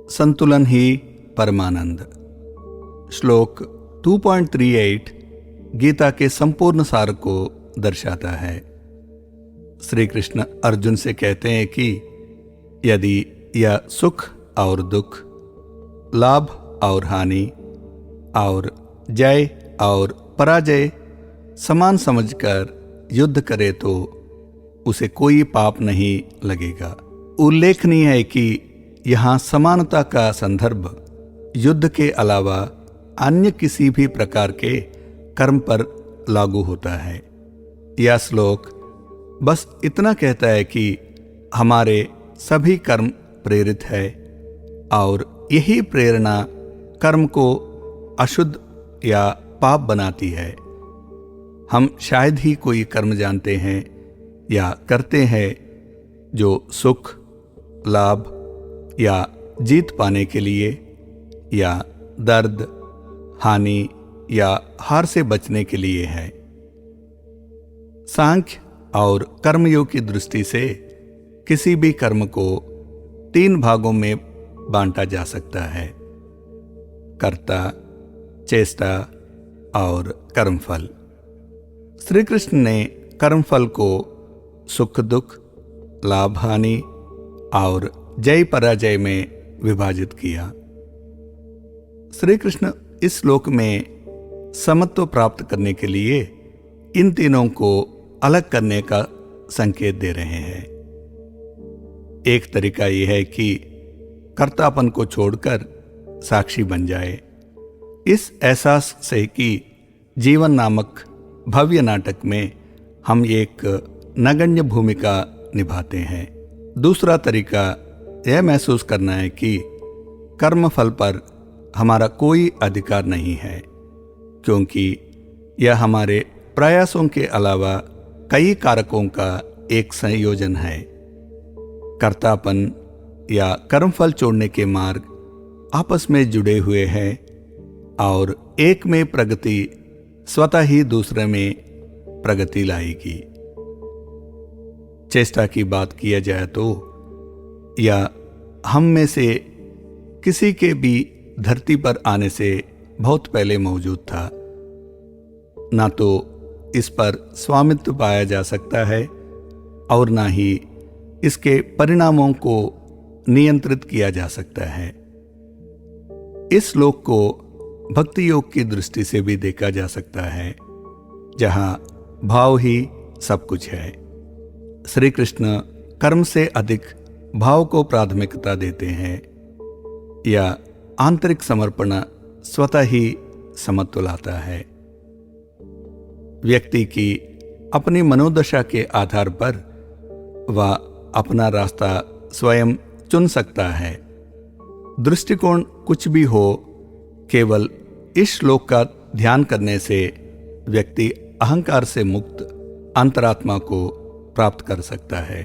संतुलन ही परमानंद। श्लोक 2.38 गीता के संपूर्ण सार को दर्शाता है। श्री कृष्ण अर्जुन से कहते हैं कि यदि यह सुख और दुख, लाभ और हानि और जय और पराजय समान समझकर युद्ध करे तो उसे कोई पाप नहीं लगेगा। उल्लेखनीय है कि यहाँ समानता का संदर्भ युद्ध के अलावा अन्य किसी भी प्रकार के कर्म पर लागू होता है। यह श्लोक बस इतना कहता है कि हमारे सभी कर्म प्रेरित है और यही प्रेरणा कर्म को अशुद्ध या पाप बनाती है। हम शायद ही कोई कर्म जानते हैं या करते हैं जो सुख, लाभ या जीत पाने के लिए या दर्द, हानि या हार से बचने के लिए है। सांख्य और कर्मयोग की दृष्टि से किसी भी कर्म को 3 भागों में बांटा जा सकता है: कर्ता, चेष्टा और कर्मफल। श्री कृष्ण ने कर्मफल को सुख दुख, लाभ हानि और जय पराजय में विभाजित किया। श्री कृष्ण इस श्लोक में समत्व प्राप्त करने के लिए इन तीनों को अलग करने का संकेत दे रहे हैं। एक तरीका यह है कि कर्तापन को छोड़कर साक्षी बन जाए, इस एहसास से कि जीवन नामक भव्य नाटक में हम एक नगण्य भूमिका निभाते हैं। दूसरा तरीका यह महसूस करना है कि कर्म फल पर हमारा कोई अधिकार नहीं है, क्योंकि यह हमारे प्रयासों के अलावा कई कारकों का एक संयोजन है। कर्तापन या कर्मफल छोड़ने के मार्ग आपस में जुड़े हुए हैं और एक में प्रगति स्वतः ही दूसरे में प्रगति लाएगी। चेष्टा की बात किया जाए तो या हम में से किसी के भी धरती पर आने से बहुत पहले मौजूद था, ना तो इस पर स्वामित्व पाया जा सकता है और ना ही इसके परिणामों को नियंत्रित किया जा सकता है। इस श्लोक को भक्ति योग की दृष्टि से भी देखा जा सकता है, जहां भाव ही सब कुछ है। श्री कृष्ण कर्म से अधिक भाव को प्राथमिकता देते हैं या आंतरिक समर्पण स्वतः ही समत्व लाता है। व्यक्ति की अपनी मनोदशा के आधार पर वह अपना रास्ता स्वयं चुन सकता है। दृष्टिकोण कुछ भी हो, केवल इस श्लोक का ध्यान करने से व्यक्ति अहंकार से मुक्त अंतरात्मा को प्राप्त कर सकता है।